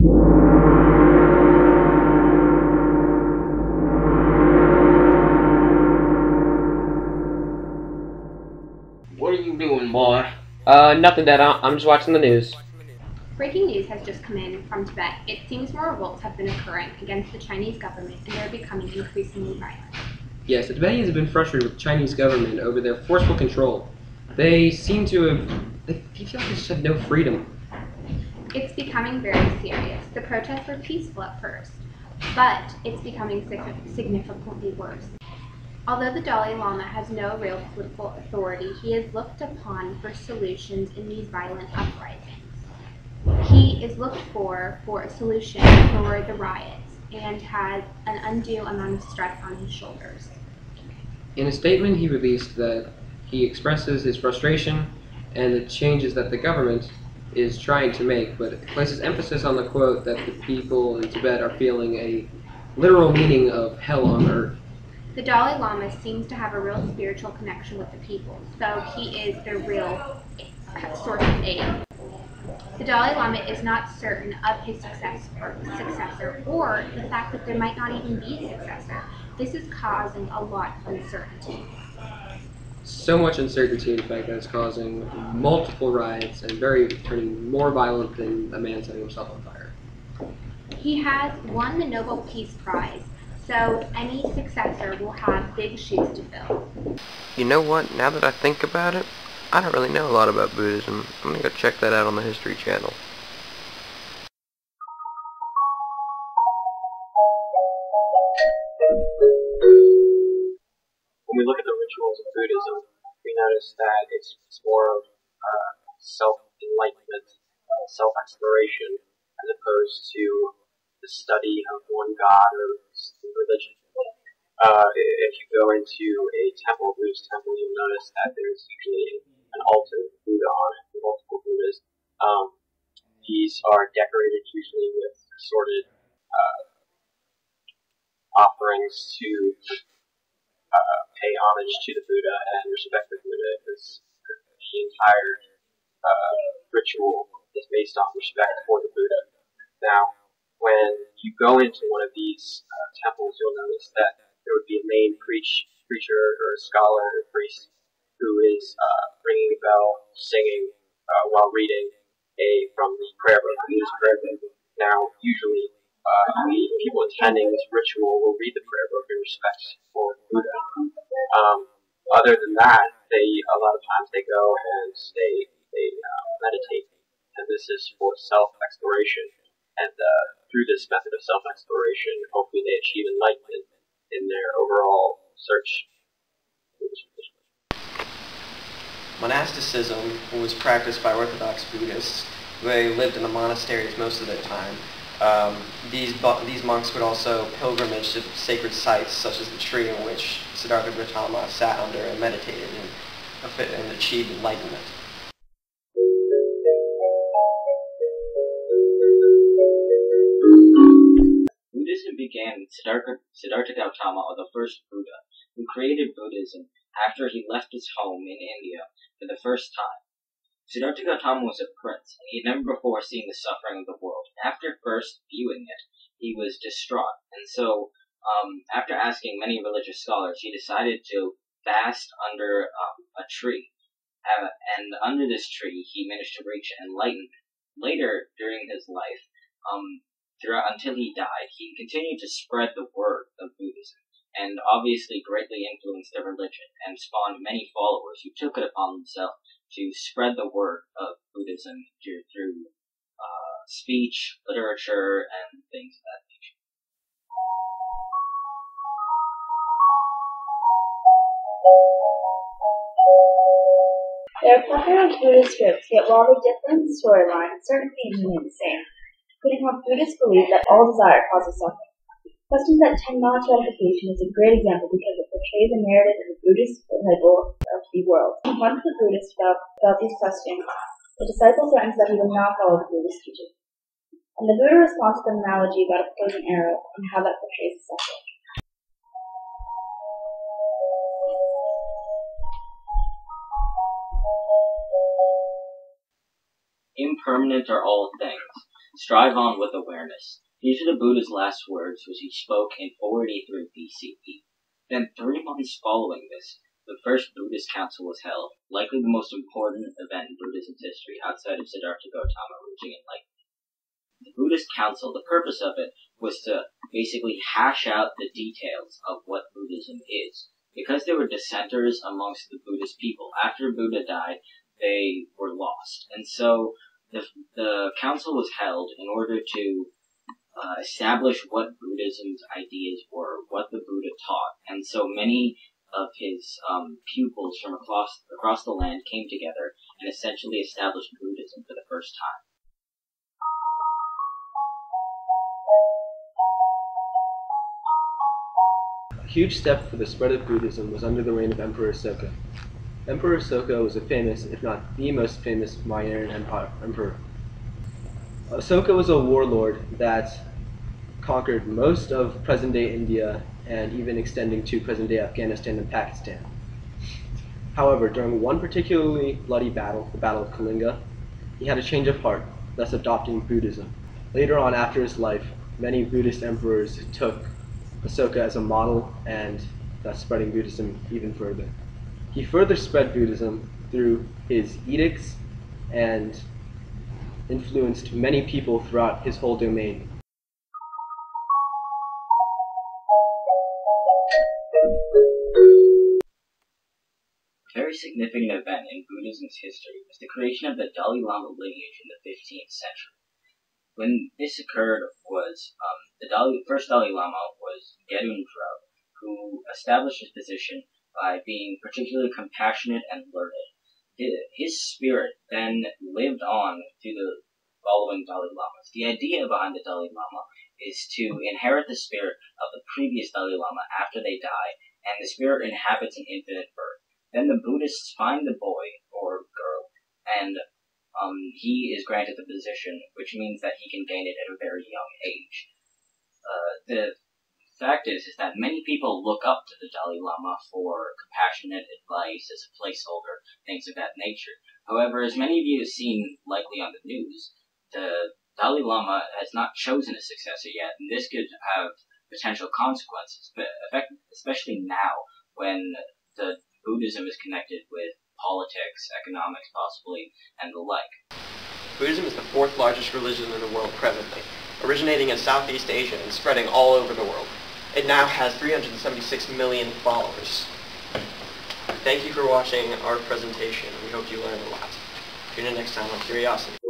What are you doing, boy? Nothing, Dad. I'm just watching the news. Breaking news has just come in from Tibet. It seems more revolts have been occurring against the Chinese government, and they're becoming increasingly violent. Yes, the Tibetans have been frustrated with the Chinese government over their forceful control. They seem to have... They feel like they just have no freedom. It's becoming very serious. The protests were peaceful at first, but it's becoming significantly worse. Although the Dalai Lama has no real political authority, he is looked upon for solutions in these violent uprisings. He is looked for a solution for the riots and has an undue amount of stress on his shoulders. In a statement he released that he expresses his frustration and the changes that the government is trying to make, but places emphasis on the quote that the people in Tibet are feeling a literal meaning of hell on earth. The Dalai Lama seems to have a real spiritual connection with the people, so he is their real source of aid. The Dalai Lama is not certain of his successor or the fact that there might not even be a successor. This is causing a lot of uncertainty. So much uncertainty, in fact, that it's causing multiple riots and turning more violent than a man setting himself on fire. He has won the Nobel Peace Prize, so any successor will have big shoes to fill. You know what? Now that I think about it, I don't really know a lot about Buddhism. I'm gonna go check that out on the History Channel. When we look at the rituals of Buddhism, we notice that it's more of self-enlightenment, self-exploration, as opposed to the study of one god or religion. If you go into a Buddhist temple, you'll notice that there's usually an altar with Buddha on it, multiple Buddhas. These are decorated usually with assorted offerings to pay homage to the Buddha and respect the Buddha, because the entire ritual is based on respect for the Buddha. Now, when you go into one of these temples, you'll notice that there would be a main preacher or a scholar or a priest who is ringing a bell, singing while reading from the prayer book, the Buddhist prayer book. Now, usually, people attending this ritual will read the prayer book in respect for Buddha. Other than that, a lot of times they go and they meditate, and this is for self-exploration. And through this method of self-exploration, hopefully they achieve enlightenment in their overall search. Monasticism was practiced by Orthodox Buddhists. They lived in the monasteries most of their time. These monks would also pilgrimage to sacred sites, such as the tree in which Siddhartha Gautama sat under and meditated and achieved enlightenment. Buddhism began with Siddhartha Gautama, or the first Buddha, who created Buddhism after he left his home in India for the first time. Siddhartha Gautama was a prince, and he had never before seen the suffering of the world. After first viewing it, he was distraught, and so, after asking many religious scholars, he decided to fast under a tree. And under this tree, he managed to reach enlightenment. Later, during his life, until he died, he continued to spread the word of Buddhism, and obviously greatly influenced the religion, and spawned many followers who took it upon themselves to spread the word of Buddhism through speech, literature, and things of that nature. There are plethora of Buddhist scripts, yet while they differ in the storyline, certain themes remain the same, including how Buddhists believe that all desire causes suffering. Questions that tend not to edification is a great example because it portrays a narrative in the Buddhist label of the world. When confronted the Buddhist about these questions, the disciple threatens that he will not follow the Buddhist teaching. And the Buddha responds with an analogy about a poison arrow and how that portrays the suffering. Impermanent are all things. Strive on with awareness. These are the Buddha's last words, which he spoke in 483 BCE. Then 3 months following this, the first Buddhist council was held, likely the most important event in Buddhism's history outside of Siddhartha Gautama reaching enlightenment. The Buddhist council, the purpose of it was to basically hash out the details of what Buddhism is. Because there were dissenters amongst the Buddhist people, after Buddha died, they were lost. And so the council was held in order to establish what Buddhism's ideas were, what the Buddha taught. And so many of his pupils from across the land came together and essentially established Buddhism for the first time. A huge step for the spread of Buddhism was under the reign of Emperor Asoka. Emperor Asoka was a famous, if not the most famous, Mauryan emperor. Asoka was a warlord that conquered most of present-day India and even extending to present-day Afghanistan and Pakistan. However, during one particularly bloody battle, the Battle of Kalinga, he had a change of heart, thus adopting Buddhism. Later on, after his life, many Buddhist emperors took Asoka as a model and thus spreading Buddhism even further. He further spread Buddhism through his edicts and influenced many people throughout his whole domain. A very significant event in Buddhism's history was the creation of the Dalai Lama lineage in the 15th century. When this occurred was the first Dalai Lama was Gedundro, who established his position by being particularly compassionate and learned. His spirit then lived on to the following Dalai Lamas. The idea behind the Dalai Lama is to inherit the spirit of the previous Dalai Lama after they die, and the spirit inhabits an infinite birth. Then the Buddhists find the boy or girl, and he is granted the position, which means that he can gain it at a very young age. The fact is that many people look up to the Dalai Lama for compassionate advice as a placeholder, things of that nature. However, as many of you have seen likely on the news, the Dalai Lama has not chosen a successor yet, and this could have potential consequences, but especially now when the Buddhism is connected with politics, economics possibly, and the like. Buddhism is the 4th largest religion in the world presently, originating in Southeast Asia and spreading all over the world. It now has 376 million followers. Thank you for watching our presentation. We hope you learned a lot. Tune in next time on Curiosity.